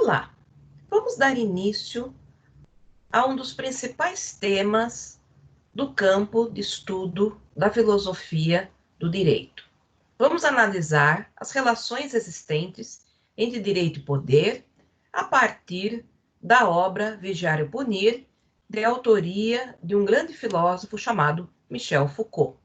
Olá, vamos dar início a um dos principais temas do campo de estudo da filosofia do direito. Vamos analisar as relações existentes entre direito e poder a partir da obra Vigiar e Punir, de autoria de um grande filósofo chamado Michel Foucault.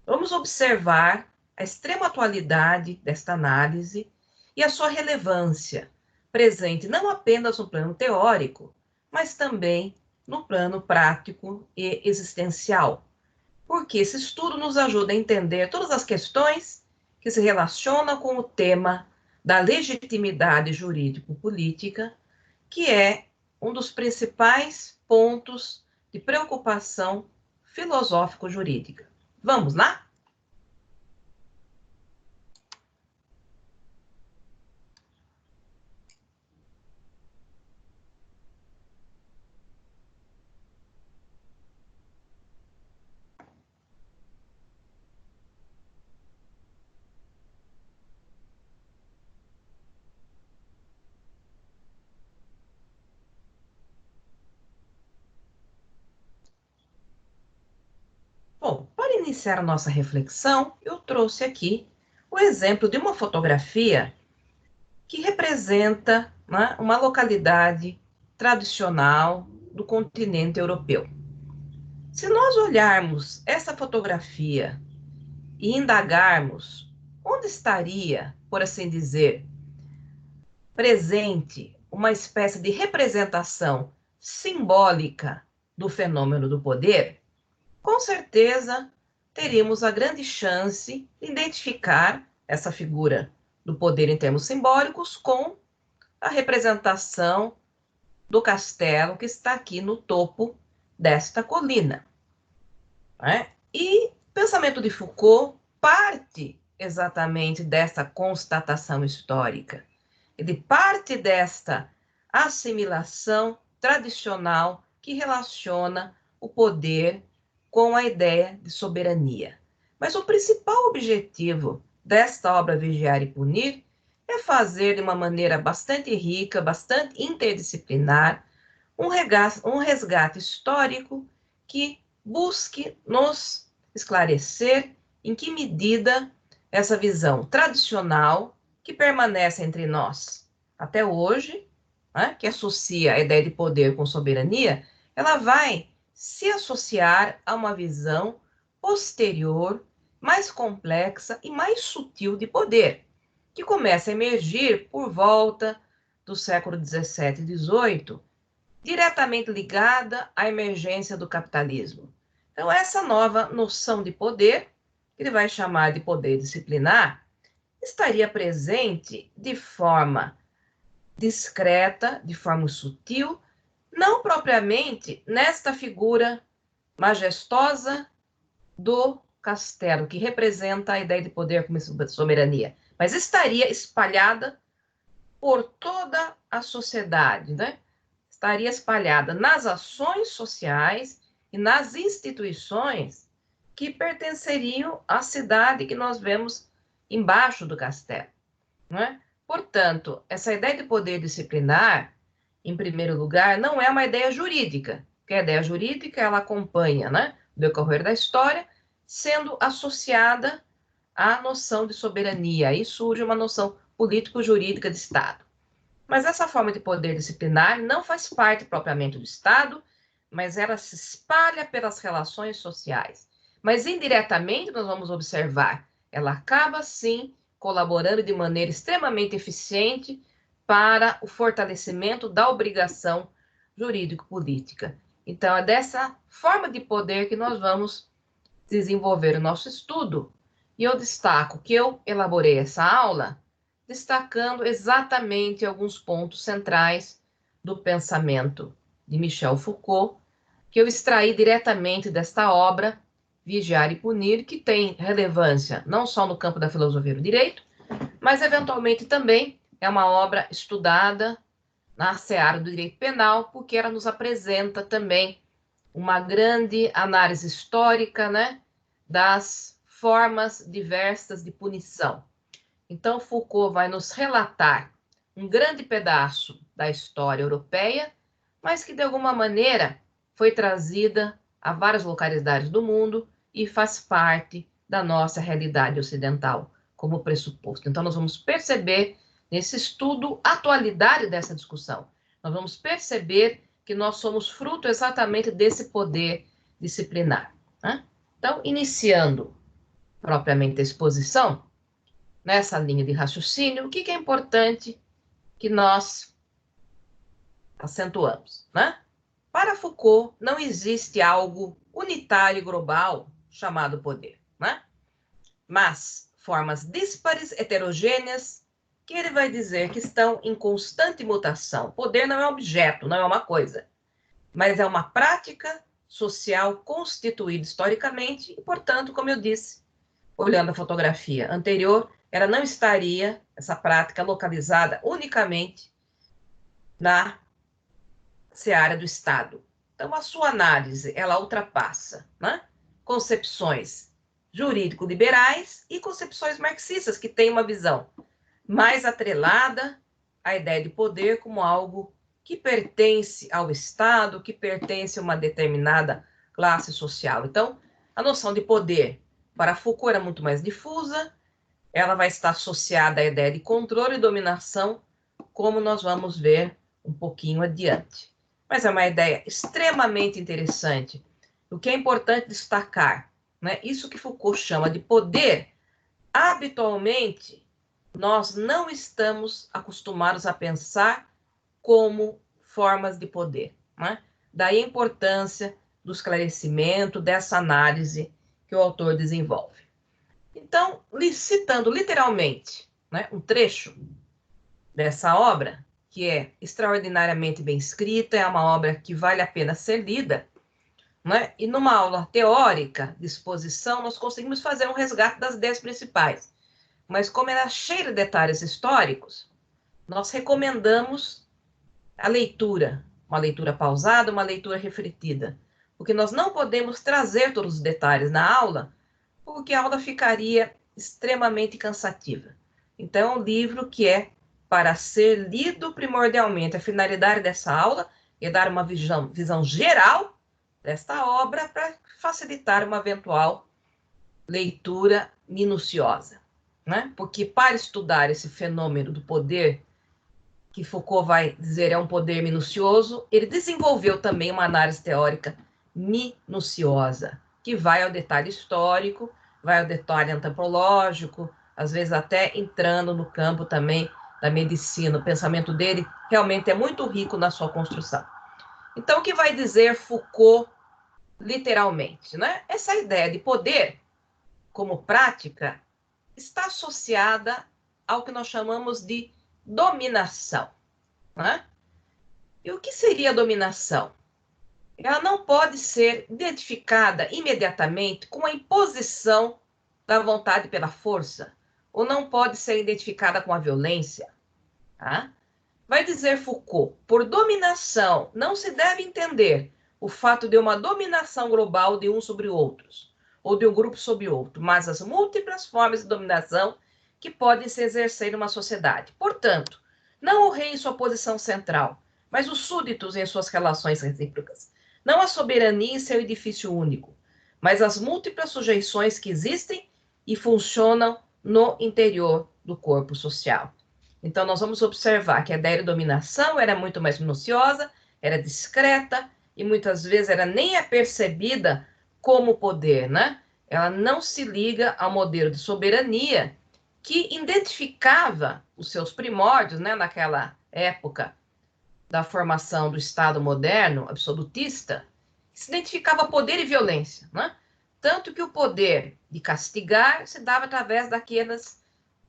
Vamos observar a extrema atualidade desta análise e a sua relevância, presente não apenas no plano teórico, mas também no plano prático e existencial, porque esse estudo nos ajuda a entender todas as questões que se relacionam com o tema da legitimidade jurídico-política, que é um dos principais pontos de preocupação filosófico-jurídica. Vamos lá? Bom, para iniciar a nossa reflexão, eu trouxe aqui o exemplo de uma fotografia que representa, né, uma localidade tradicional do continente europeu. Se nós olharmos essa fotografia e indagarmos onde estaria, por assim dizer, presente uma espécie de representação simbólica do fenômeno do poder, com certeza teríamos a grande chance de identificar essa figura do poder em termos simbólicos com a representação do castelo que está aqui no topo desta colina. Né? E o pensamento de Foucault parte exatamente dessa constatação histórica. Ele parte desta assimilação tradicional que relaciona o poder com a ideia de soberania. Mas o principal objetivo desta obra Vigiar e Punir é fazer de uma maneira bastante rica, bastante interdisciplinar, um resgate histórico que busque nos esclarecer em que medida essa visão tradicional que permanece entre nós até hoje, né, que associa a ideia de poder com soberania, ela vai se associar a uma visão posterior, mais complexa e mais sutil de poder, que começa a emergir por volta do século XVII e XVIII, diretamente ligada à emergência do capitalismo. Então, essa nova noção de poder, que ele vai chamar de poder disciplinar, estaria presente de forma discreta, de forma sutil, não propriamente nesta figura majestosa do castelo, que representa a ideia de poder como soberania, mas estaria espalhada por toda a sociedade, né? Estaria espalhada nas ações sociais e nas instituições que pertenceriam à cidade que nós vemos embaixo do castelo, né? Portanto, essa ideia de poder disciplinar, em primeiro lugar, não é uma ideia jurídica, porque a ideia jurídica ela acompanha, né, o decorrer da história, sendo associada à noção de soberania. Aí surge uma noção político-jurídica de Estado. Mas essa forma de poder disciplinar não faz parte propriamente do Estado, mas ela se espalha pelas relações sociais. Mas indiretamente nós vamos observar, ela acaba sim colaborando de maneira extremamente eficiente para o fortalecimento da obrigação jurídico-política. Então, é dessa forma de poder que nós vamos desenvolver o nosso estudo. E eu destaco que eu elaborei essa aula destacando exatamente alguns pontos centrais do pensamento de Michel Foucault, que eu extraí diretamente desta obra, Vigiar e Punir, que tem relevância não só no campo da filosofia do direito, mas eventualmente também é uma obra estudada na seara do direito penal, porque ela nos apresenta também uma grande análise histórica, né, das formas diversas de punição. Então, Foucault vai nos relatar um grande pedaço da história europeia, mas que de alguma maneira foi trazida a várias localidades do mundo e faz parte da nossa realidade ocidental como pressuposto. Então, nós vamos perceber nesse estudo a atualidade dessa discussão. Nós vamos perceber que nós somos fruto exatamente desse poder disciplinar, né? Então, iniciando propriamente a exposição, nessa linha de raciocínio, o que é importante que nós acentuamos, né? Para Foucault, não existe algo unitário e global chamado poder, né? Mas formas díspares, heterogêneas, que ele vai dizer que estão em constante mutação. Poder não é um objeto, não é uma coisa, mas é uma prática social constituída historicamente e, portanto, como eu disse, olhando a fotografia anterior, ela não estaria, essa prática, localizada unicamente na seara do Estado. Então, a sua análise, ela ultrapassa, né, concepções jurídico-liberais e concepções marxistas, que têm uma visão mais atrelada à ideia de poder como algo que pertence ao Estado, que pertence a uma determinada classe social. Então, a noção de poder para Foucault era muito mais difusa, ela vai estar associada à ideia de controle e dominação, como nós vamos ver um pouquinho adiante. Mas é uma ideia extremamente interessante. O que é importante destacar, né? Isso que Foucault chama de poder, habitualmente, nós não estamos acostumados a pensar como formas de poder, né? Daí a importância do esclarecimento, dessa análise que o autor desenvolve. Então, citando literalmente, né, um trecho dessa obra, que é extraordinariamente bem escrita, é uma obra que vale a pena ser lida, né? E numa aula teórica de exposição, nós conseguimos fazer um resgate das ideias principais. Mas como ela é cheia de detalhes históricos, nós recomendamos a leitura, uma leitura pausada, uma leitura refletida, porque nós não podemos trazer todos os detalhes na aula, porque a aula ficaria extremamente cansativa. Então, é um livro que é para ser lido primordialmente. A finalidade dessa aula é dar uma visão geral desta obra para facilitar uma eventual leitura minuciosa, né? Porque para estudar esse fenômeno do poder, que Foucault vai dizer é um poder minucioso, ele desenvolveu também uma análise teórica minuciosa, que vai ao detalhe histórico, vai ao detalhe antropológico, às vezes até entrando no campo também da medicina. O pensamento dele realmente é muito rico na sua construção. Então, o que vai dizer Foucault literalmente, né? Essa ideia de poder como prática está associada ao que nós chamamos de dominação, né? E o que seria a dominação? Ela não pode ser identificada imediatamente com a imposição da vontade pela força, ou não pode ser identificada com a violência, tá? Vai dizer Foucault, por dominação não se deve entender o fato de uma dominação global de uns sobre outros, ou de um grupo sobre outro, mas as múltiplas formas de dominação que podem se exercer em uma sociedade. Portanto, não o rei em sua posição central, mas os súditos em suas relações recíprocas. Não a soberania em seu edifício único, mas as múltiplas sujeições que existem e funcionam no interior do corpo social. Então, nós vamos observar que a ideia de dominação era muito mais minuciosa, era discreta e muitas vezes era nem é percebida como poder, né? Ela não se liga ao modelo de soberania que identificava os seus primórdios, né, naquela época da formação do Estado moderno, absolutista, se identificava poder e violência, né? Tanto que o poder de castigar se dava através daqueles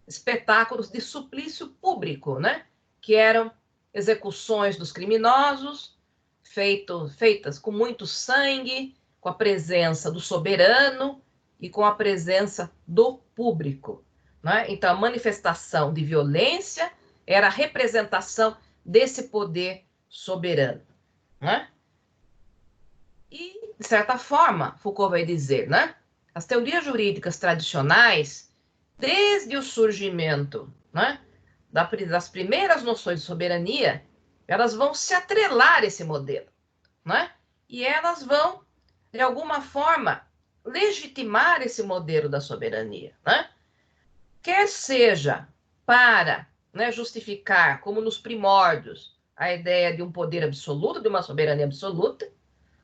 espetáculos de suplício público, né? Que eram execuções dos criminosos, feitas com muito sangue, com a presença do soberano e com a presença do público, né? Então, a manifestação de violência era a representação desse poder soberano, né? E, de certa forma, Foucault vai dizer, né? As teorias jurídicas tradicionais, desde o surgimento, né, das primeiras noções de soberania, elas vão se atrelar a esse modelo, né? E elas vão, de alguma forma, legitimar esse modelo da soberania, né? Quer seja para, né, justificar, como nos primórdios, a ideia de um poder absoluto, de uma soberania absoluta,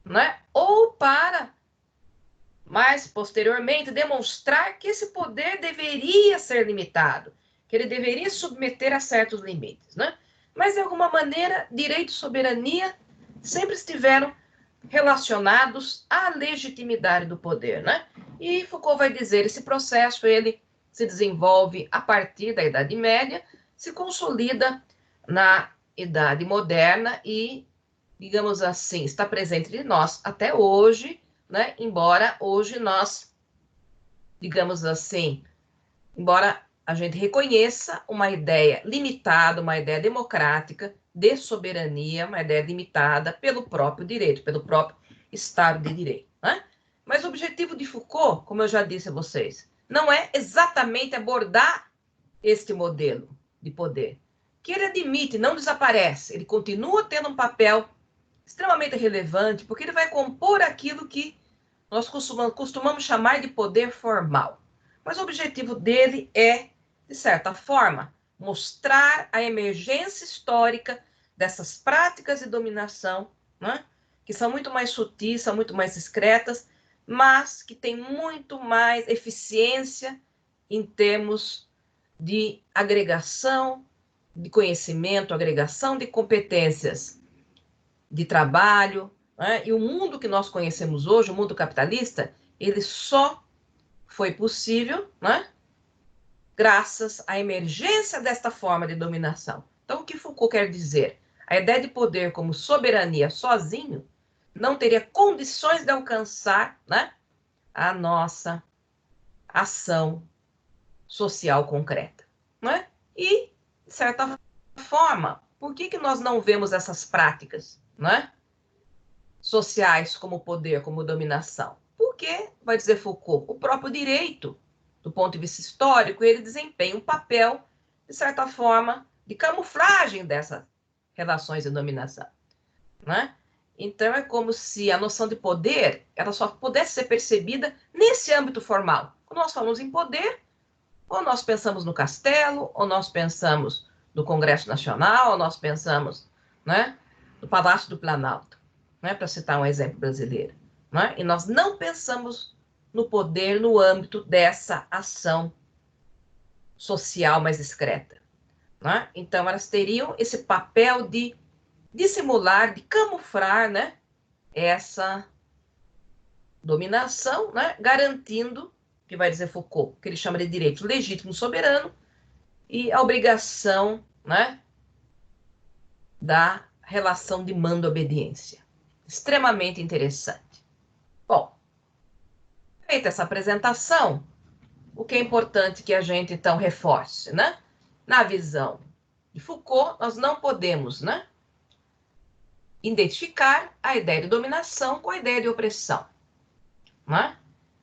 né? Ou para, mais posteriormente, demonstrar que esse poder deveria ser limitado, que ele deveria submeter a certos limites, né? Mas, de alguma maneira, direito e soberania sempre estiveram relacionados à legitimidade do poder, né? E Foucault vai dizer, esse processo, ele se desenvolve a partir da Idade Média, se consolida na Idade Moderna e, digamos assim, está presente de nós até hoje, né? Embora hoje nós, digamos assim, embora a gente reconheça uma ideia limitada, uma ideia democrática de soberania, uma ideia limitada pelo próprio direito, pelo próprio Estado de Direito, né? Mas o objetivo de Foucault, como eu já disse a vocês, não é exatamente abordar este modelo de poder, que ele admite, não desaparece, ele continua tendo um papel extremamente relevante, porque ele vai compor aquilo que nós costumamos chamar de poder formal. Mas o objetivo dele é, de certa forma, mostrar a emergência histórica dessas práticas de dominação, né? Que são muito mais sutis, são muito mais discretas, mas que têm muito mais eficiência em termos de agregação de conhecimento, agregação de competências de trabalho, né? E o mundo que nós conhecemos hoje, o mundo capitalista, ele só foi possível, né, graças à emergência desta forma de dominação. Então, o que Foucault quer dizer? A ideia de poder como soberania sozinho não teria condições de alcançar, né, a nossa ação social concreta, né? E, de certa forma, por que nós não vemos essas práticas, né, sociais como poder, como dominação? Porque, vai dizer Foucault, o próprio direito, do ponto de vista histórico, ele desempenha um papel, de certa forma, de camuflagem dessas relações de dominação, né? Então, é como se a noção de poder ela só pudesse ser percebida nesse âmbito formal. Quando nós falamos em poder, ou nós pensamos no castelo, ou nós pensamos no Congresso Nacional, ou nós pensamos, né, no Palácio do Planalto, né, para citar um exemplo brasileiro. Né? E nós não pensamos no poder no âmbito dessa ação social mais discreta. Né? Então, elas teriam esse papel de dissimular, de camuflar, né, essa dominação, né, garantindo, que vai dizer Foucault, que ele chama de direito legítimo soberano, e a obrigação, né, da relação de mando-obediência. Extremamente interessante. Bom, feita essa apresentação, o que é importante que a gente, então, reforce, né? Na visão de Foucault, nós não podemos, né, identificar a ideia de dominação com a ideia de opressão, né?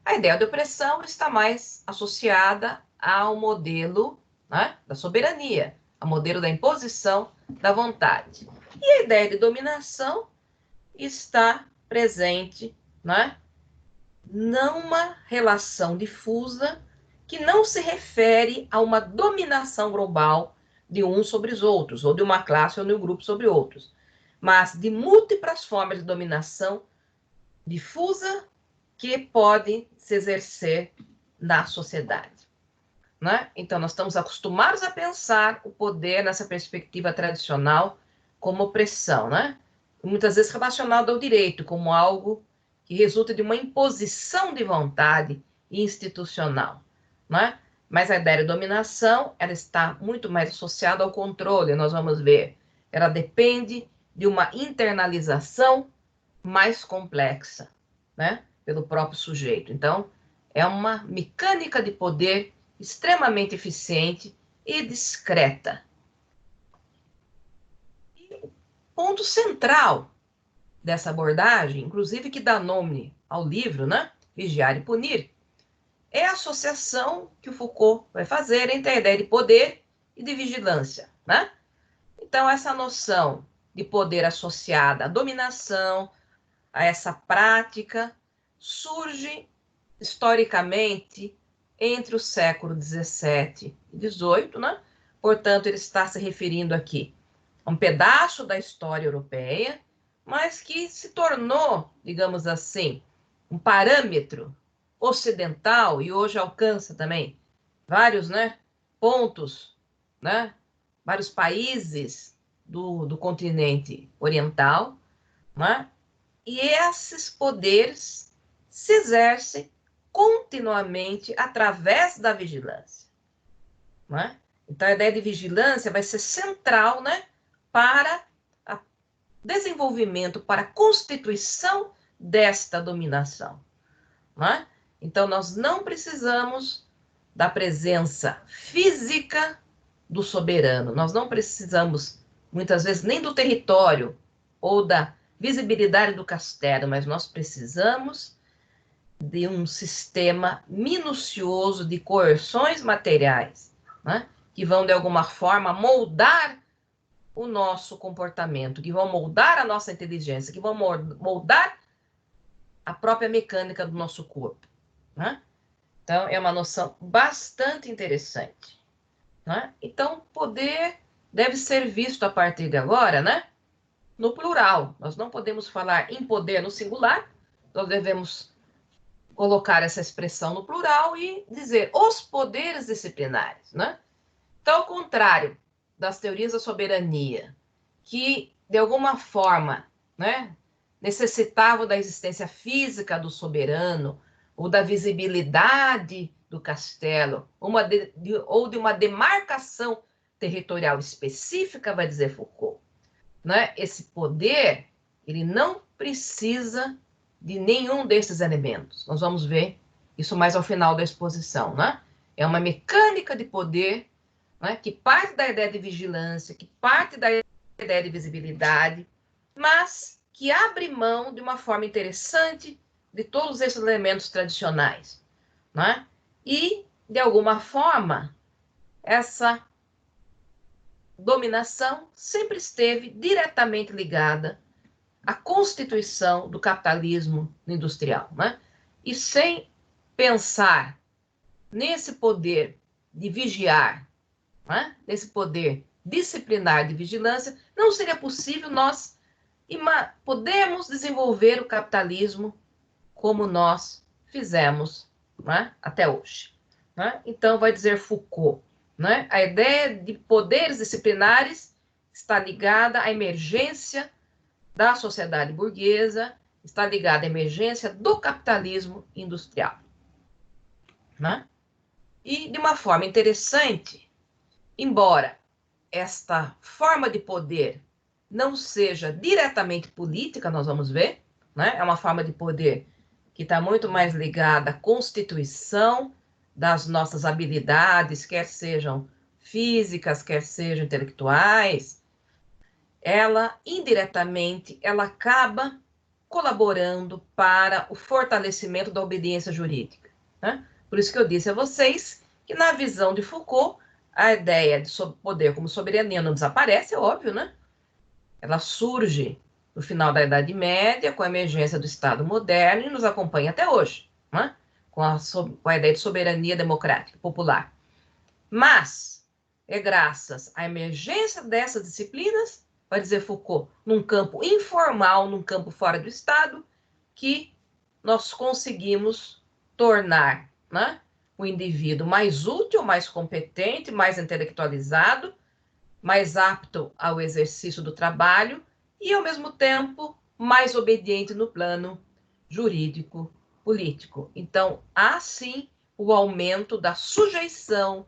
A ideia de opressão está mais associada ao modelo, né, da soberania, ao modelo da imposição da vontade. E a ideia de dominação está presente, né, numa relação difusa que não se refere a uma dominação global de uns sobre os outros, ou de uma classe ou de um grupo sobre outros, mas de múltiplas formas de dominação difusa que podem se exercer na sociedade. Né? Então, nós estamos acostumados a pensar o poder nessa perspectiva tradicional como opressão, né? Muitas vezes relacionado ao direito, como algo que resulta de uma imposição de vontade institucional. Né? Mas a ideia de dominação, ela está muito mais associada ao controle, nós vamos ver. Ela depende de uma internalização mais complexa, né? Pelo próprio sujeito. Então, é uma mecânica de poder extremamente eficiente e discreta. E o ponto central dessa abordagem, inclusive que dá nome ao livro, né? Vigiar e Punir, é a associação que o Foucault vai fazer entre a ideia de poder e de vigilância, né? Então, essa noção de poder associada à dominação, a essa prática, surge historicamente entre o século XVII e XVIII, né? Portanto, ele está se referindo aqui a um pedaço da história europeia, mas que se tornou, digamos assim, um parâmetro ocidental e hoje alcança também vários, né, pontos, né, vários países do continente oriental, né, e esses poderes se exercem continuamente através da vigilância, né? Então, a ideia de vigilância vai ser central, né, para o desenvolvimento, para a constituição desta dominação, né? Então, nós não precisamos da presença física do soberano, nós não precisamos, muitas vezes, nem do território ou da visibilidade do castelo, mas nós precisamos de um sistema minucioso de coerções materiais, né, que vão, de alguma forma, moldar o nosso comportamento, que vão moldar a nossa inteligência, que vão moldar a própria mecânica do nosso corpo, né? Então, é uma noção bastante interessante, né? Então, poder deve ser visto a partir de agora, né, no plural. Nós não podemos falar em poder no singular, nós devemos colocar essa expressão no plural e dizer os poderes disciplinares, né? Então, ao contrário das teorias da soberania, que de alguma forma, né, necessitavam da existência física do soberano ou da visibilidade do castelo, ou de uma demarcação territorial específica, vai dizer Foucault, né? Esse poder, ele não precisa de nenhum desses elementos. Nós vamos ver isso mais ao final da exposição, né? É uma mecânica de poder, né, que parte da ideia de vigilância, que parte da ideia de visibilidade, mas que abre mão de uma forma interessante de todos esses elementos tradicionais, né? E, de alguma forma, essa dominação sempre esteve diretamente ligada à constituição do capitalismo industrial, né? E sem pensar nesse poder de vigiar, né, nesse poder disciplinar de vigilância, não seria possível nós podemos desenvolver o capitalismo como nós fizemos, né, até hoje, né? Então, vai dizer Foucault, né, a ideia de poderes disciplinares está ligada à emergência da sociedade burguesa, está ligada à emergência do capitalismo industrial, né? E, de uma forma interessante, embora esta forma de poder não seja diretamente política, nós vamos ver, né? É uma forma de poder que está muito mais ligada à constituição das nossas habilidades, quer sejam físicas, quer sejam intelectuais. Ela, indiretamente, ela acaba colaborando para o fortalecimento da obediência jurídica, né? Por isso que eu disse a vocês que, na visão de Foucault, a ideia de poder como soberania não desaparece, é óbvio, né? Ela surge no final da Idade Média, com a emergência do Estado moderno, e nos acompanha até hoje, né? Com a ideia de soberania democrática popular. Mas é graças à emergência dessas disciplinas, vai dizer Foucault, num campo informal, num campo fora do Estado, que nós conseguimos tornar, né, o indivíduo mais útil, mais competente, mais intelectualizado, mais apto ao exercício do trabalho e, ao mesmo tempo, mais obediente no plano jurídico político. Então, há sim o aumento da sujeição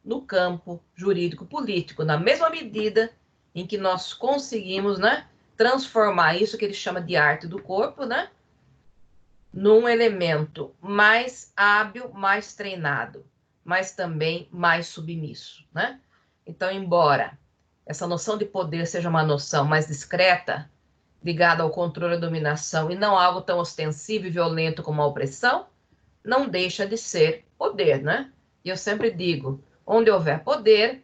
no campo jurídico político, na mesma medida em que nós conseguimos, né, transformar isso que ele chama de arte do corpo, né, num elemento mais hábil, mais treinado, mas também mais submisso, né? Então, embora essa noção de poder seja uma noção mais discreta, ligada ao controle e dominação, e não algo tão ostensivo e violento como a opressão, não deixa de ser poder, né? E eu sempre digo, onde houver poder,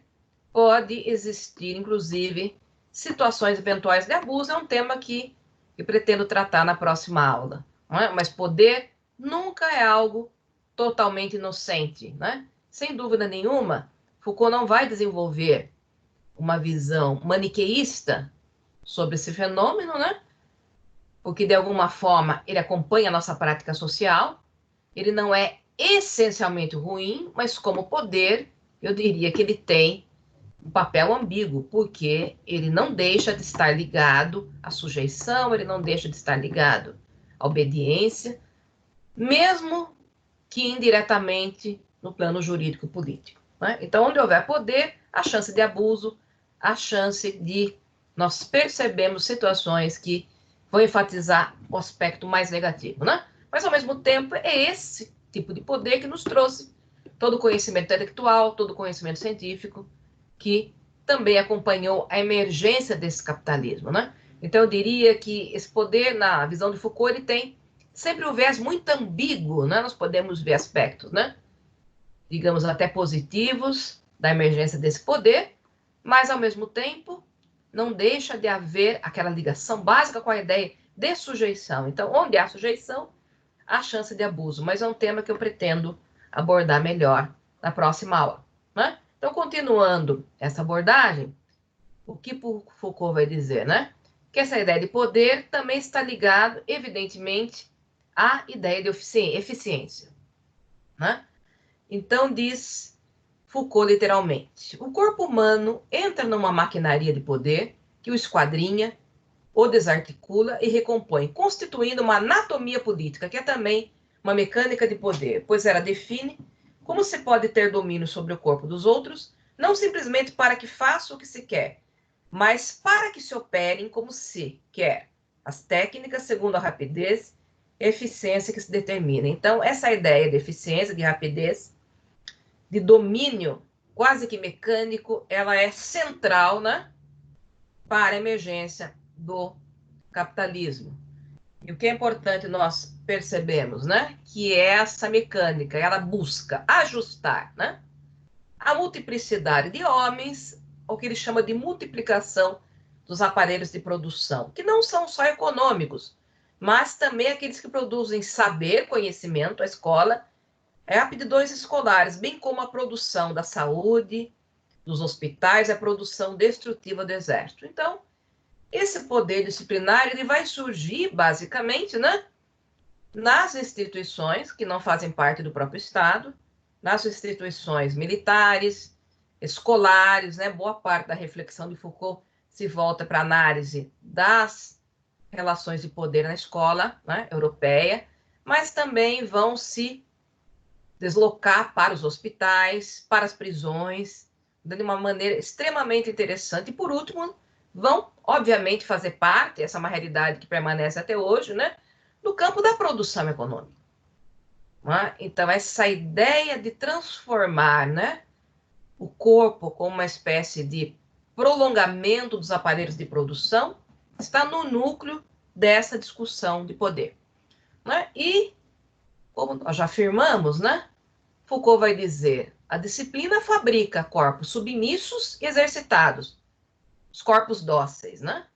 pode existir, inclusive, situações eventuais de abuso. É um tema que eu pretendo tratar na próxima aula. Não é? Mas poder nunca é algo totalmente inocente. Né? Sem dúvida nenhuma, Foucault não vai desenvolver uma visão maniqueísta sobre esse fenômeno, né? Porque, de alguma forma, ele acompanha a nossa prática social. Ele não é essencialmente ruim, mas como poder, eu diria que ele tem um papel ambíguo, porque ele não deixa de estar ligado à sujeição, ele não deixa de estar ligado à obediência, mesmo que indiretamente no plano jurídico-político. Né? Então, onde houver poder, a chance de abuso, a chance de nós percebermos situações que vão enfatizar o aspecto mais negativo. Né? Mas, ao mesmo tempo, é esse tipo de poder que nos trouxe todo o conhecimento intelectual, todo o conhecimento científico, que também acompanhou a emergência desse capitalismo, né? Então, eu diria que esse poder, na visão de Foucault, ele tem sempre um viés muito ambíguo, né? Nós podemos ver aspectos, né? Digamos, até positivos da emergência desse poder, mas, ao mesmo tempo, não deixa de haver aquela ligação básica com a ideia de sujeição. Então, onde há sujeição, há chance de abuso, mas é um tema que eu pretendo abordar melhor na próxima aula, né? Então, continuando essa abordagem, o que Foucault vai dizer, né? Que essa ideia de poder também está ligada, evidentemente, à ideia de eficiência, né? Então, diz Foucault literalmente, o corpo humano entra numa maquinaria de poder que o esquadrinha, o desarticula e recompõe, constituindo uma anatomia política, que é também uma mecânica de poder, pois ela define como se pode ter domínio sobre o corpo dos outros, não simplesmente para que faça o que se quer, mas para que se operem como se quer. As técnicas segundo a rapidez e eficiência que se determina. Então, essa ideia de eficiência, de rapidez, de domínio quase que mecânico, ela é central, né, para a emergência do capitalismo. E o que é importante nós percebemos, né, que essa mecânica, ela busca ajustar, né, a multiplicidade de homens, o que ele chama de multiplicação dos aparelhos de produção, que não são só econômicos, mas também aqueles que produzem saber, conhecimento, a escola, aptidões escolares, bem como a produção da saúde, dos hospitais, a produção destrutiva do exército. Então, esse poder disciplinar ele vai surgir, basicamente, né, nas instituições que não fazem parte do próprio Estado, nas instituições militares, escolares, né? Boa parte da reflexão de Foucault se volta para a análise das relações de poder na escola, né, europeia, mas também vão se deslocar para os hospitais, para as prisões, de uma maneira extremamente interessante. E, por último, vão, obviamente, fazer parte, essa é uma realidade que permanece até hoje, né, no campo da produção econômica. Né? Então, essa ideia de transformar, né, o corpo como uma espécie de prolongamento dos aparelhos de produção está no núcleo dessa discussão de poder. Né? E, como nós já afirmamos, né, Foucault vai dizer, a disciplina fabrica corpos submissos e exercitados, os corpos dóceis, né?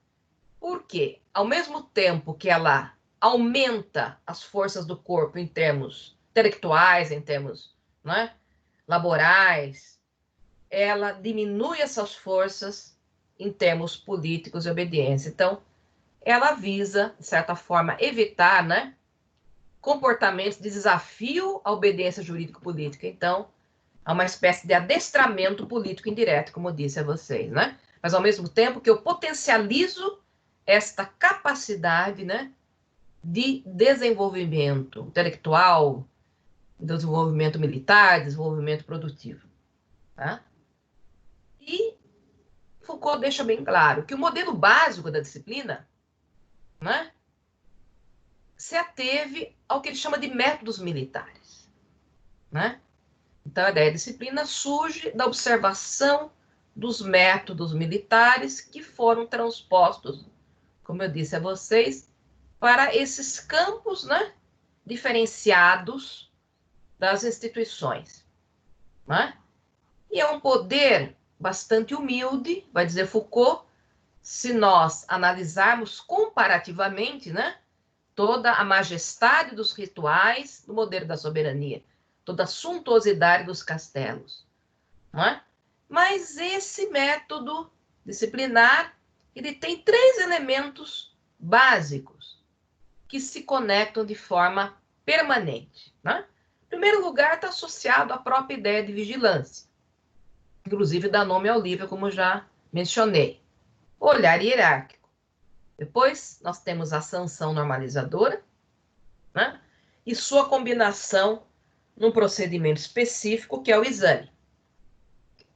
Porque, ao mesmo tempo que ela aumenta as forças do corpo em termos intelectuais, em termos, né, laborais, ela diminui essas forças em termos políticos e obediência. Então, ela visa, de certa forma, evitar, né, comportamentos de desafio à obediência jurídico-política. Então, há uma espécie de adestramento político indireto, como eu disse a vocês, né? Mas, ao mesmo tempo que eu potencializo esta capacidade, né, de desenvolvimento intelectual, desenvolvimento militar, desenvolvimento produtivo. Tá? E Foucault deixa bem claro que o modelo básico da disciplina, né, se ateve ao que ele chama de métodos militares. Né? Então, a ideia de disciplina surge da observação dos métodos militares que foram transpostos, como eu disse a vocês, para esses campos, né, diferenciados das instituições. Né? E é um poder bastante humilde, vai dizer Foucault, se nós analisarmos comparativamente, né, toda a majestade dos rituais do modelo da soberania, toda a suntuosidade dos castelos, não é? Mas esse método disciplinar, ele tem 3 elementos básicos que se conectam de forma permanente, né? Em primeiro lugar, está associado à própria ideia de vigilância, inclusive dá nome ao livro, como já mencionei. O olhar hierárquico. Depois, nós temos a sanção normalizadora, né? E sua combinação num procedimento específico, que é o exame.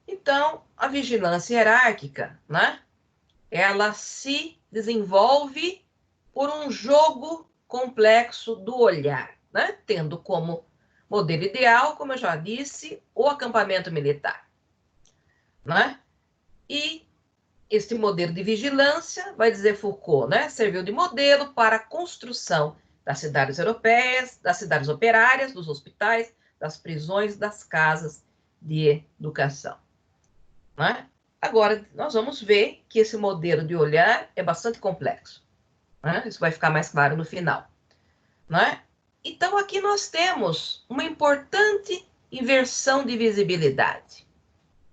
Então, a vigilância hierárquica, né? Ela se desenvolve por um jogo complexo do olhar, né? Tendo como modelo ideal, como eu já disse, o acampamento militar, né? E este modelo de vigilância, vai dizer Foucault, né? Serviu de modelo para a construção das cidades europeias, das cidades operárias, dos hospitais, das prisões, das casas de educação, né? Agora, nós vamos ver que esse modelo de olhar é bastante complexo, né? Isso vai ficar mais claro no final, né? Então, aqui nós temos uma importante inversão de visibilidade,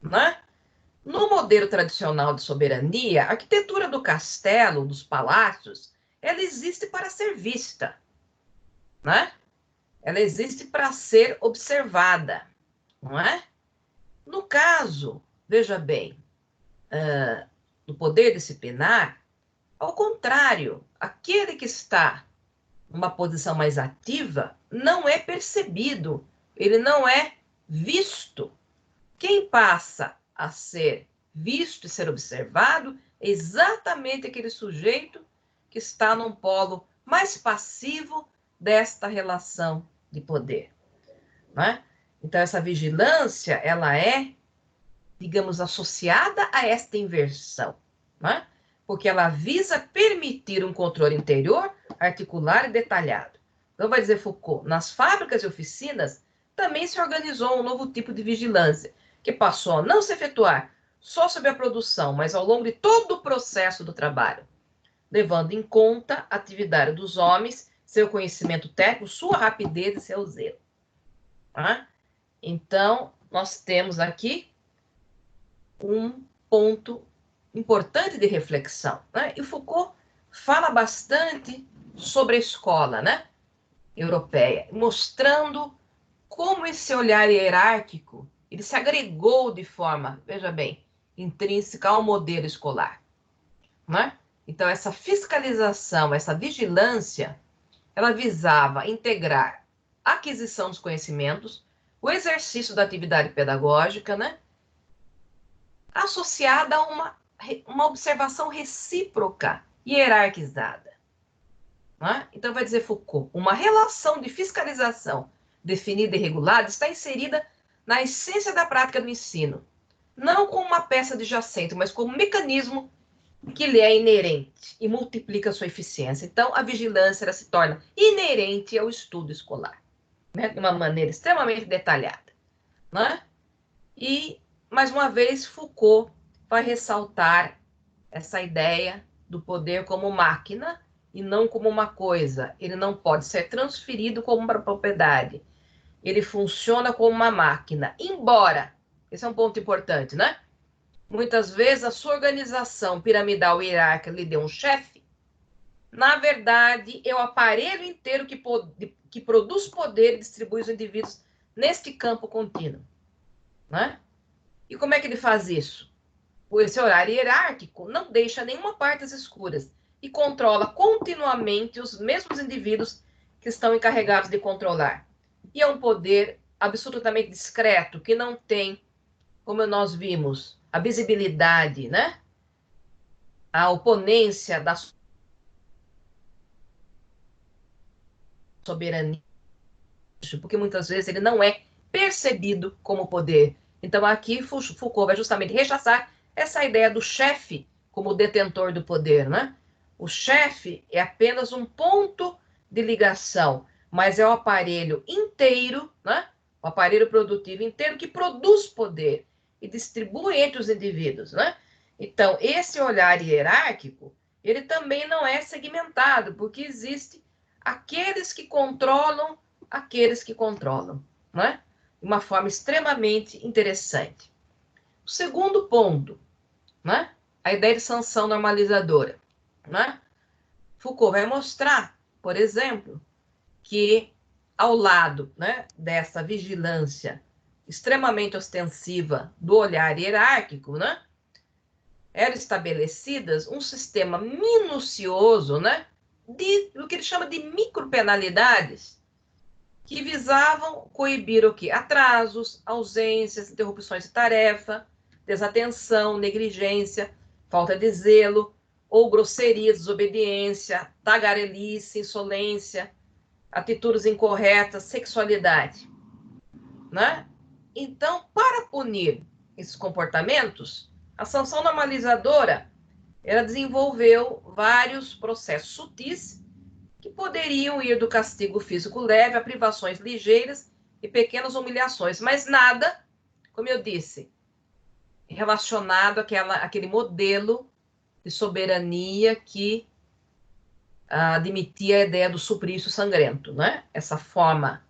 né? No modelo tradicional de soberania, a arquitetura do castelo, dos palácios, ela existe para ser vista, né? Ela existe para ser observada, não é? No caso, veja bem, do poder disciplinar, ao contrário, aquele que está numa posição mais ativa não é percebido, ele não é visto. Quem passa a ser visto e ser observado é exatamente aquele sujeito que está num polo mais passivo desta relação de poder, né? Então, essa vigilância, ela é, digamos, associada a esta inversão, né? Porque ela visa permitir um controle interior, articular e detalhado. Então, vai dizer Foucault, nas fábricas e oficinas também se organizou um novo tipo de vigilância, que passou a não se efetuar só sobre a produção, mas ao longo de todo o processo do trabalho, levando em conta a atividade dos homens, seu conhecimento técnico, sua rapidez e seu zelo, tá? Então, nós temos aqui um ponto importante de reflexão, né? E Foucault fala bastante sobre a escola, né, europeia, mostrando como esse olhar hierárquico ele se agregou de forma, veja bem, intrínseca ao modelo escolar, né? Então, essa fiscalização, essa vigilância, ela visava integrar a aquisição dos conhecimentos, o exercício da atividade pedagógica, né? Associada a uma observação recíproca e hierarquizada, né? Então, vai dizer Foucault, uma relação de fiscalização definida e regulada está inserida na essência da prática do ensino, não como uma peça adjacente, mas como um mecanismo que lhe é inerente e multiplica sua eficiência. Então, a vigilância ela se torna inerente ao estudo escolar, né? De uma maneira extremamente detalhada, né? E, mais uma vez, Foucault vai ressaltar essa ideia do poder como máquina e não como uma coisa. Ele não pode ser transferido como uma propriedade. Ele funciona como uma máquina, embora, esse é um ponto importante, né? Muitas vezes a sua organização piramidal hierárquica lhe dê um chefe, na verdade, é o aparelho inteiro que produz poder e distribui os indivíduos neste campo contínuo, né? E como é que ele faz isso? Esse horário hierárquico não deixa nenhuma parte às escuras e controla continuamente os mesmos indivíduos que estão encarregados de controlar. E é um poder absolutamente discreto, que não tem, como nós vimos, a visibilidade, né? A oponência da soberania, porque muitas vezes ele não é percebido como poder. Então, aqui Foucault vai justamente rechaçar essa ideia do chefe como detentor do poder, né? O chefe é apenas um ponto de ligação, mas é o aparelho inteiro, né? O aparelho produtivo inteiro que produz poder e distribui entre os indivíduos, né? Então, esse olhar hierárquico, ele também não é segmentado, porque existe aqueles que controlam, né? De uma forma extremamente interessante. O segundo ponto, né? A ideia de sanção normalizadora, né? Foucault vai mostrar, por exemplo, que ao lado, né, dessa vigilância extremamente ostensiva do olhar hierárquico, né, eram estabelecidas um sistema minucioso, né, do que ele chama de micropenalidades, que visavam coibir o quê? Atrasos, ausências, interrupções de tarefa, desatenção, negligência, falta de zelo, ou grosseria, desobediência, tagarelice, insolência, atitudes incorretas, sexualidade, né? Então, para punir esses comportamentos, a sanção normalizadora, ela desenvolveu vários processos sutis que poderiam ir do castigo físico leve a privações ligeiras e pequenas humilhações, mas nada, como eu disse, relacionado àquele modelo de soberania que admitia a ideia do suplício sangrento, né? Essa forma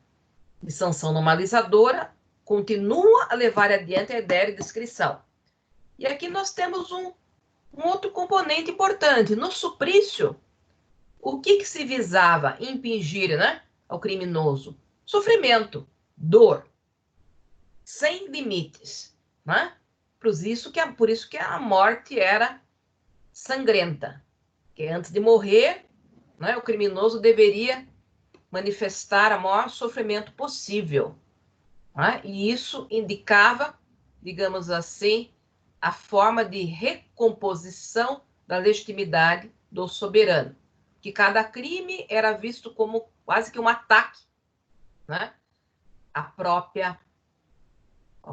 de sanção normalizadora continua a levar adiante a ideia de descrição. E aqui nós temos um outro componente importante. No suplício, o que se visava impingir, né, ao criminoso? Sofrimento, dor, sem limites. Né? Por isso que a morte era sangrenta. Que antes de morrer, né, o criminoso deveria manifestar o maior sofrimento possível. Né? E isso indicava, digamos assim, a forma de recomposição da legitimidade do soberano. Que cada crime era visto como quase que um ataque, né? Ao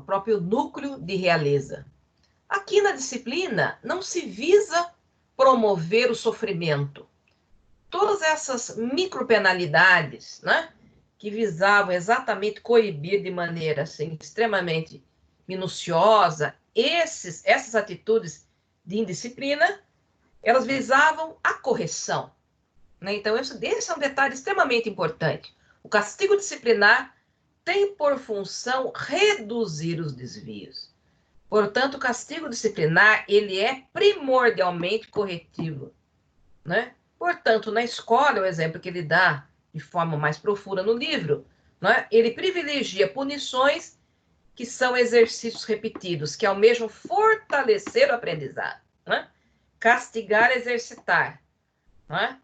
próprio núcleo de realeza. Aqui na disciplina não se visa promover o sofrimento. Todas essas micropenalidades, né, que visavam exatamente coibir de maneira assim, extremamente minuciosa essas atitudes de indisciplina, elas visavam a correção. Né? Então, esse é um detalhe extremamente importante. O castigo disciplinar tem por função reduzir os desvios. Portanto, o castigo disciplinar ele é primordialmente corretivo. Né? Portanto, na escola, o exemplo que ele dá de forma mais profunda no livro, né? Ele privilegia punições que são exercícios repetidos, que almejam fortalecer o aprendizado. Né? Castigar, exercitar. Né?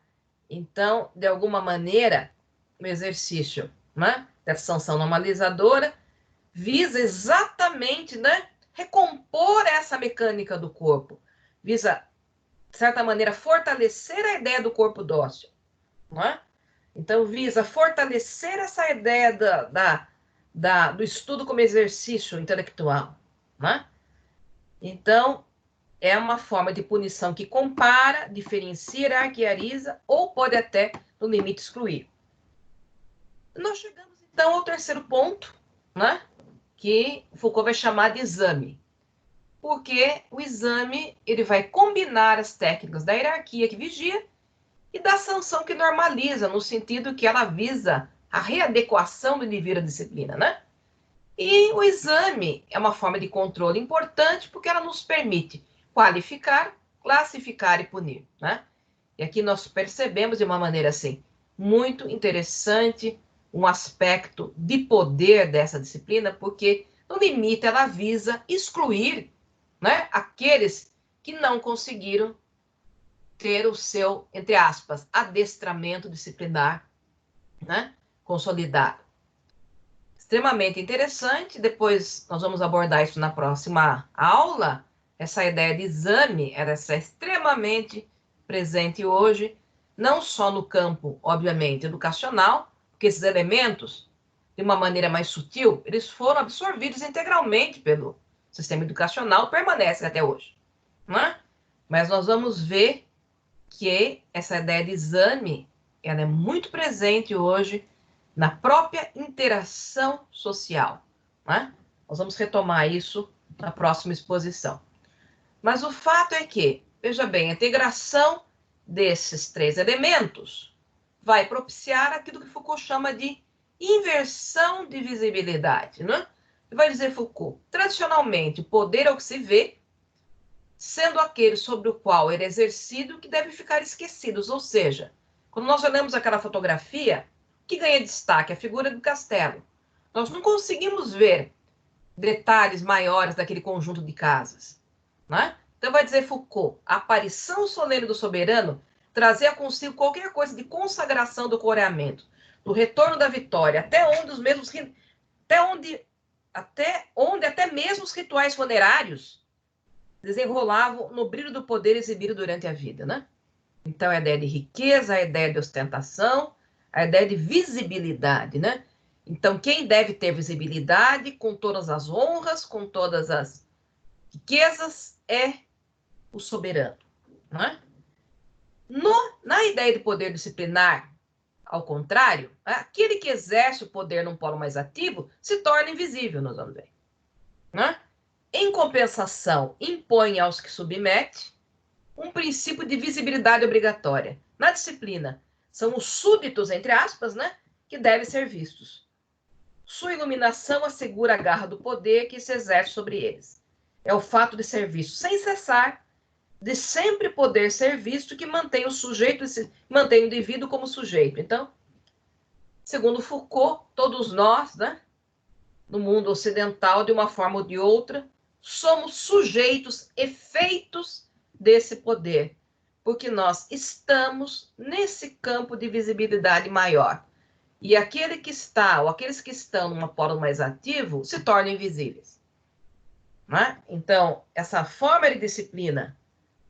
Então, de alguma maneira, o exercício, né, dessa sanção normalizadora visa exatamente, né, recompor essa mecânica do corpo, visa, de certa maneira, fortalecer a ideia do corpo dócil. Né? Então, visa fortalecer essa ideia do estudo como exercício intelectual. Né? Então, é uma forma de punição que compara, diferencia, hierarquiza ou pode até, no limite, excluir. Nós chegamos, então, ao terceiro ponto, né? Que Foucault vai chamar de exame. Porque o exame ele vai combinar as técnicas da hierarquia que vigia e da sanção que normaliza, no sentido que ela visa a readequação do indivíduo à disciplina, né? E o exame é uma forma de controle importante porque ela nos permite qualificar, classificar e punir, né? E aqui nós percebemos de uma maneira assim muito interessante um aspecto de poder dessa disciplina, porque no limite ela visa excluir, né, aqueles que não conseguiram ter o seu, entre aspas, adestramento disciplinar, né, consolidado. Extremamente interessante. Depois nós vamos abordar isso na próxima aula. Essa ideia de exame era extremamente presente hoje, não só no campo, obviamente, educacional, porque esses elementos, de uma maneira mais sutil, eles foram absorvidos integralmente pelo sistema educacional, permanecem até hoje. Não é? Mas nós vamos ver que essa ideia de exame ela é muito presente hoje na própria interação social. Né? Nós vamos retomar isso na próxima exposição. Mas o fato é que, veja bem, a integração desses três elementos vai propiciar aquilo que Foucault chama de inversão de visibilidade, né? Vai dizer Foucault, tradicionalmente, o poder é o que se vê, sendo aquele sobre o qual ele é exercido que deve ficar esquecidos. Ou seja, quando nós olhamos aquela fotografia, o que ganha destaque? A figura do castelo. Nós não conseguimos ver detalhes maiores daquele conjunto de casas, né? Então vai dizer Foucault, a aparição solene do soberano trazia consigo qualquer coisa de consagração do coreamento, do retorno da vitória, até onde até mesmo os rituais funerários desenrolavam no brilho do poder exibido durante a vida, né? Então a ideia de riqueza, a ideia de ostentação, a ideia de visibilidade, né? Então, quem deve ter visibilidade com todas as honras, com todas as riquezas, é o soberano. Né? Na ideia de poder disciplinar, ao contrário, aquele que exerce o poder num polo mais ativo se torna invisível, nós vamos ver. Né? Em compensação, impõe aos que submete um princípio de visibilidade obrigatória. Na disciplina, são os súditos, entre aspas, né, que devem ser vistos. Sua iluminação assegura a garra do poder que se exerce sobre eles. É o fato de ser visto sem cessar, de sempre poder ser visto, que mantém o sujeito, mantém o indivíduo como sujeito. Então, segundo Foucault, todos nós, né, no mundo ocidental, de uma forma ou de outra, somos sujeitos, efeitos desse poder, porque nós estamos nesse campo de visibilidade maior. E aquele que está, ou aqueles que estão num polo mais ativo, se tornam invisíveis. Né? Então, essa forma de disciplina,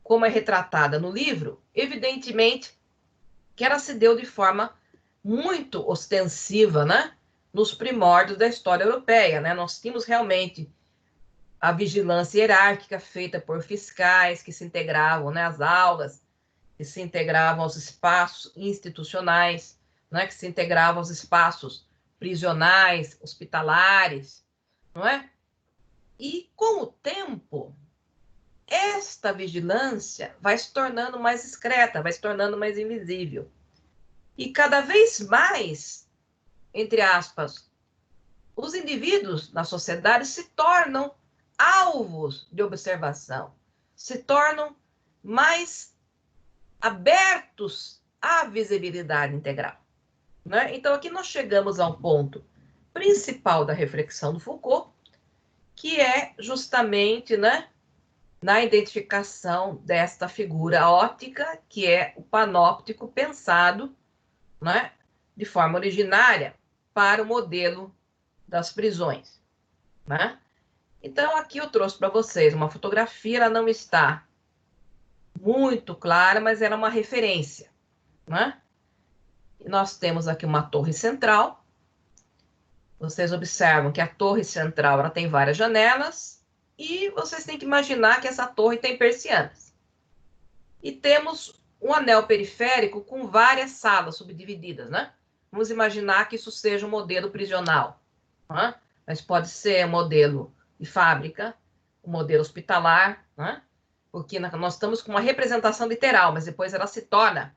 como é retratada no livro, evidentemente que ela se deu de forma muito ostensiva, né? Nos primórdios da história europeia. Né? Nós tínhamos realmente a vigilância hierárquica feita por fiscais que se integravam, né, às aulas, que se integravam aos espaços institucionais, né, que se integravam aos espaços prisionais, hospitalares, não é? E com o tempo, esta vigilância vai se tornando mais discreta, vai se tornando mais invisível. E cada vez mais, entre aspas, os indivíduos na sociedade se tornam alvos de observação, se tornam mais abertos à visibilidade integral. Né? Então, aqui nós chegamos ao ponto principal da reflexão do Foucault, que é justamente, né, na identificação desta figura óptica, que é o panóptico pensado, né, de forma originária para o modelo das prisões. Né? Então, aqui eu trouxe para vocês uma fotografia, ela não está muito clara, mas era uma referência. Né? E nós temos aqui uma torre central. Vocês observam que a torre central ela tem várias janelas e vocês têm que imaginar que essa torre tem persianas. E temos um anel periférico com várias salas subdivididas, né? Vamos imaginar que isso seja um modelo prisional, né? Mas pode ser um modelo de fábrica, um modelo hospitalar, né? Porque nós estamos com uma representação literal, mas depois ela se torna,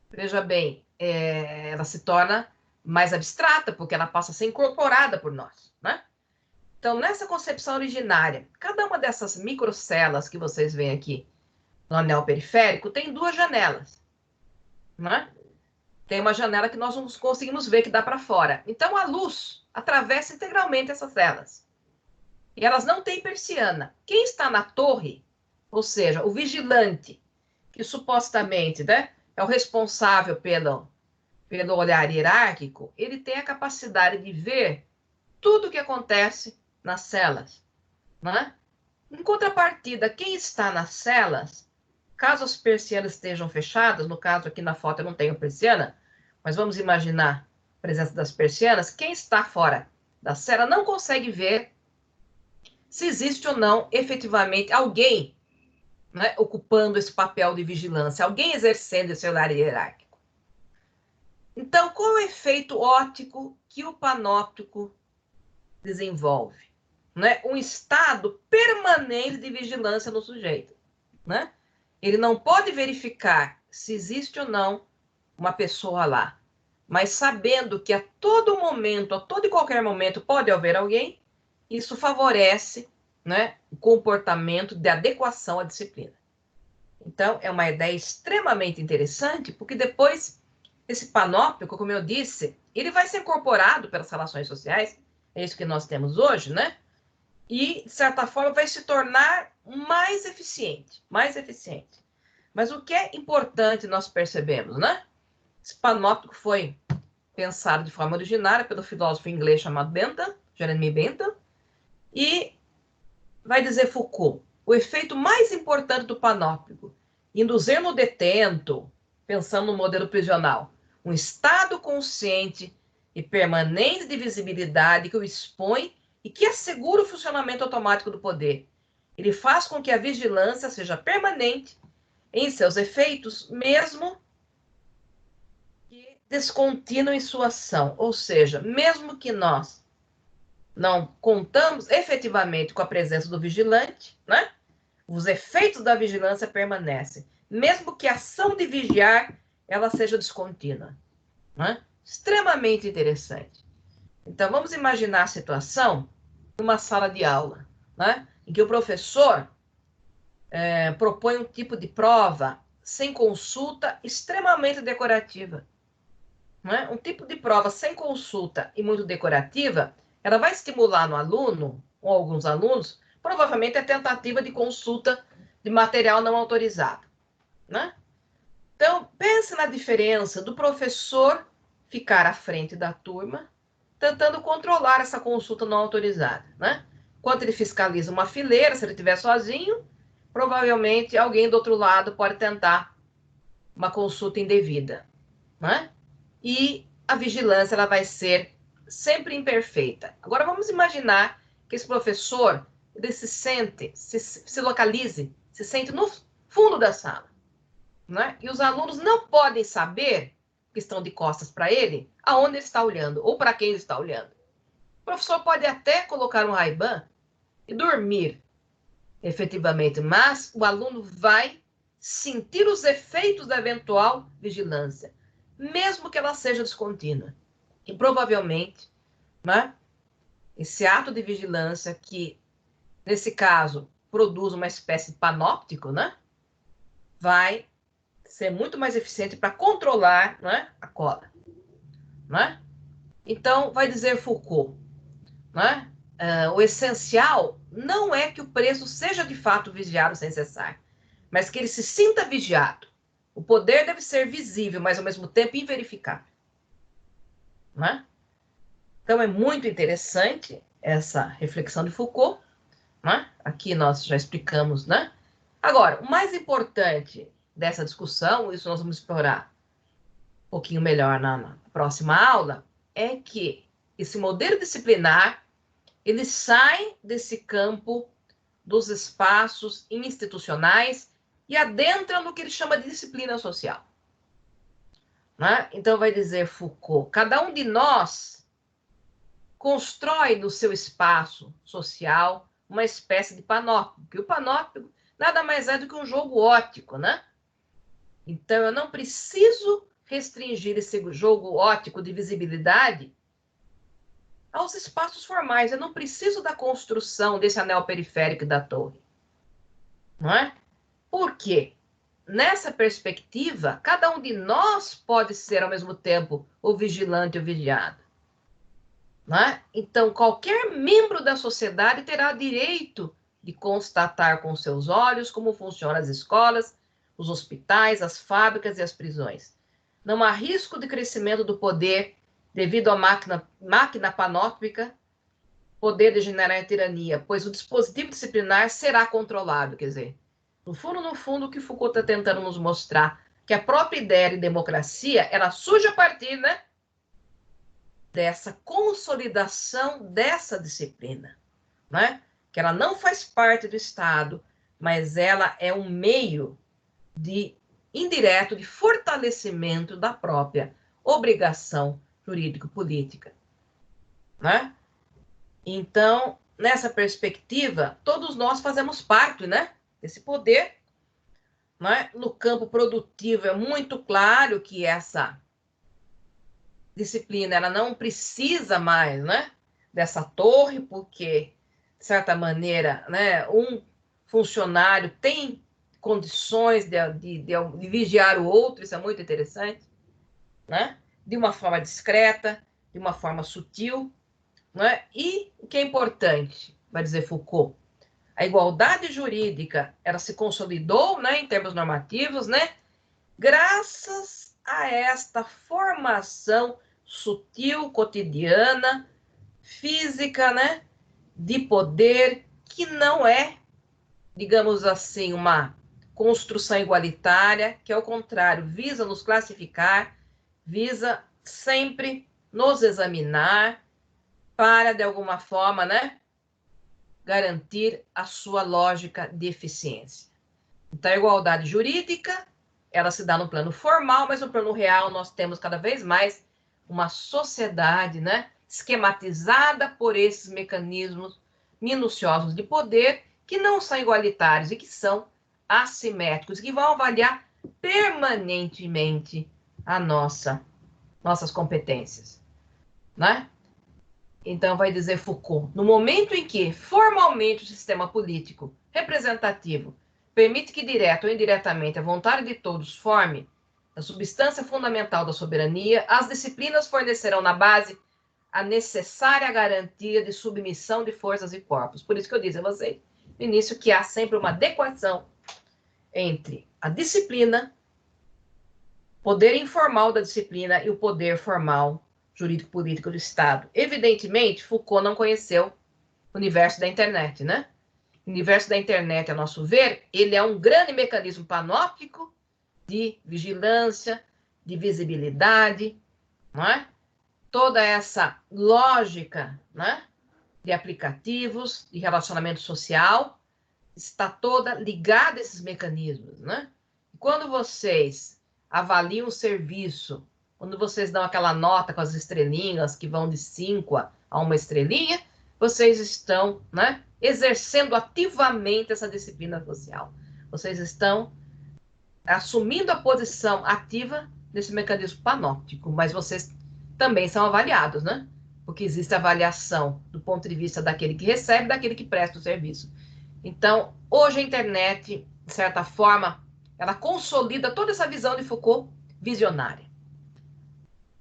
veja bem, ela se torna mais abstrata, porque ela passa a ser incorporada por nós, né? Então, nessa concepção originária, cada uma dessas microcelas que vocês veem aqui no anel periférico tem duas janelas, né? Tem uma janela que nós não conseguimos ver, que dá para fora. Então, a luz atravessa integralmente essas celas. E elas não têm persiana. Quem está na torre, ou seja, o vigilante, que supostamente, né, é o responsável pelo olhar hierárquico, ele tem a capacidade de ver tudo o que acontece nas celas. Né? Em contrapartida, quem está nas celas, caso as persianas estejam fechadas, no caso aqui na foto eu não tenho persiana, mas vamos imaginar a presença das persianas, quem está fora da cela não consegue ver se existe ou não efetivamente alguém, né, ocupando esse papel de vigilância, alguém exercendo esse olhar hierárquico. Então, qual é o efeito óptico que o panóptico desenvolve? né, um estado permanente de vigilância no sujeito, né? Ele não pode verificar se existe ou não uma pessoa lá, mas sabendo que a todo momento, a todo e qualquer momento, pode haver alguém, isso favorece, né, o comportamento de adequação à disciplina. Então, é uma ideia extremamente interessante, porque depois, esse panóptico, como eu disse, ele vai ser incorporado pelas relações sociais, é isso que nós temos hoje, né? E, de certa forma, vai se tornar mais eficiente, mais eficiente. Mas o que é importante nós percebemos, né? Esse panóptico foi pensado de forma originária pelo filósofo inglês chamado Bentham, Jeremy Bentham, e vai dizer Foucault, o efeito mais importante do panóptico, induzir no detento, pensando no modelo prisional, um estado consciente e permanente de visibilidade que o expõe e que assegura o funcionamento automático do poder. Ele faz com que a vigilância seja permanente em seus efeitos, mesmo que descontínua em sua ação. Ou seja, mesmo que nós não contamos efetivamente com a presença do vigilante, né? Os efeitos da vigilância permanecem, mesmo que a ação de vigiar ela seja descontínua, né? Extremamente interessante. Então, vamos imaginar a situação numa sala de aula, né? Em que o professor propõe um tipo de prova sem consulta extremamente decorativa. Né? Um tipo de prova sem consulta e muito decorativa, ela vai estimular no aluno, ou alguns alunos, provavelmente a tentativa de consulta de material não autorizado. Né? Então, pense na diferença do professor ficar à frente da turma, tentando controlar essa consulta não autorizada. Né? Enquanto ele fiscaliza uma fileira, se ele estiver sozinho, provavelmente alguém do outro lado pode tentar uma consulta indevida. Né? E a vigilância ela vai ser sempre imperfeita. Agora vamos imaginar que esse professor ele se localize, se sente no fundo da sala, né? E os alunos não podem saber que estão de costas para ele, aonde ele está olhando ou para quem ele está olhando. O professor pode até colocar um Ray-Ban e dormir, efetivamente, mas o aluno vai sentir os efeitos da eventual vigilância, mesmo que ela seja descontínua. E provavelmente, né, esse ato de vigilância, que nesse caso produz uma espécie de panóptico, né, vai ser muito mais eficiente para controlar, né, a cola. Né? Então, vai dizer Foucault, né, o essencial não é que o preso seja de fato vigiado sem cessar, mas que ele se sinta vigiado. O poder deve ser visível, mas ao mesmo tempo inverificável. Né? Então, é muito interessante essa reflexão de Foucault. Né? Aqui nós já explicamos. Né? Agora, o mais importante dessa discussão, isso nós vamos explorar um pouquinho melhor na próxima aula, é que esse modelo disciplinar ele sai desse campo dos espaços institucionais e adentra no que ele chama de disciplina social. Né? Então, vai dizer Foucault, cada um de nós constrói no seu espaço social uma espécie de panóptico. E o panóptico nada mais é do que um jogo óptico, né? Então, eu não preciso restringir esse jogo óptico de visibilidade aos espaços formais. Eu não preciso da construção desse anel periférico da torre. Não é? Por quê? Nessa perspectiva, cada um de nós pode ser, ao mesmo tempo, o vigilante e o vigiado. Né? Então, qualquer membro da sociedade terá direito de constatar com seus olhos como funcionam as escolas, os hospitais, as fábricas e as prisões. Não há risco de crescimento do poder devido à máquina panóptica, poder degenerar em tirania, pois o dispositivo disciplinar será controlado. Quer dizer, no fundo, o que Foucault está tentando nos mostrar, que a própria ideia de democracia, ela surge a partir, né, dessa consolidação dessa disciplina, né? Que ela não faz parte do Estado, mas ela é um meio indireto de fortalecimento da própria obrigação jurídico-política. Né? Então, nessa perspectiva, todos nós fazemos parte, né, desse poder, né? No campo produtivo é muito claro que essa disciplina ela não precisa mais, né, dessa torre, porque, de certa maneira, né, um funcionário tem condições de vigiar o outro, isso é muito interessante, né? De uma forma discreta, de uma forma sutil, né? E o que é importante, vai dizer Foucault, a igualdade jurídica, ela se consolidou, né, em termos normativos, né, graças a esta formação sutil, cotidiana, física, né, de poder, que não é, digamos assim, uma construção igualitária, que ao contrário, visa nos classificar, visa sempre nos examinar para, de alguma forma, né, garantir a sua lógica de eficiência. Então, a igualdade jurídica, ela se dá no plano formal, mas no plano real nós temos cada vez mais uma sociedade, né, esquematizada por esses mecanismos minuciosos de poder que não são igualitários e que são assimétricos, que vão avaliar permanentemente a nossas competências, né? Então, vai dizer Foucault, no momento em que formalmente o sistema político representativo permite que, direto ou indiretamente, a vontade de todos forme a substância fundamental da soberania, as disciplinas fornecerão na base a necessária garantia de submissão de forças e corpos. Por isso que eu disse a vocês, no início, que há sempre uma adequação entre a disciplina, poder informal da disciplina e o poder formal jurídico-político do Estado. Evidentemente, Foucault não conheceu o universo da internet, né? O universo da internet, a nosso ver, ele é um grande mecanismo panóptico de vigilância, de visibilidade, não é? Toda essa lógica, né, de aplicativos, de relacionamento social, está toda ligada a esses mecanismos, né? Quando vocês avaliam o serviço, quando vocês dão aquela nota com as estrelinhas, que vão de 5 a 1 estrelinha, vocês estão, né, exercendo ativamente essa disciplina social. Vocês estão assumindo a posição ativa desse mecanismo panóptico, mas vocês também são avaliados, né? Porque existe avaliação do ponto de vista daquele que recebe e daquele que presta o serviço. Então, hoje a internet, de certa forma, ela consolida toda essa visão de Foucault visionária.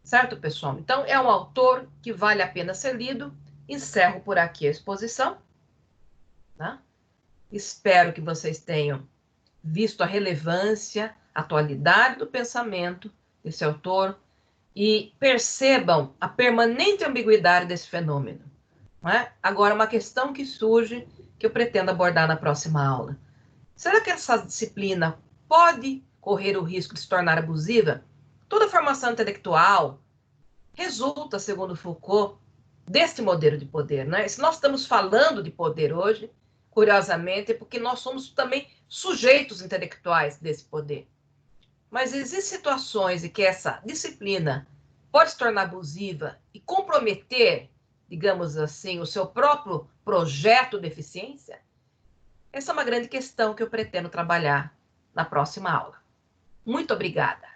Certo, pessoal? Então, é um autor que vale a pena ser lido. Encerro por aqui a exposição. Tá? Espero que vocês tenham visto a relevância, a atualidade do pensamento desse autor e percebam a permanente ambiguidade desse fenômeno. Não é? Agora, uma questão que surge, que eu pretendo abordar na próxima aula. Será que essa disciplina pode correr o risco de se tornar abusiva? Toda formação intelectual resulta, segundo Foucault, deste modelo de poder, né? Se nós estamos falando de poder hoje, curiosamente, é porque nós somos também sujeitos intelectuais desse poder. Mas existem situações em que essa disciplina pode se tornar abusiva e comprometer, digamos assim, o seu próprio projeto de eficiência? Essa é uma grande questão que eu pretendo trabalhar na próxima aula. Muito obrigada.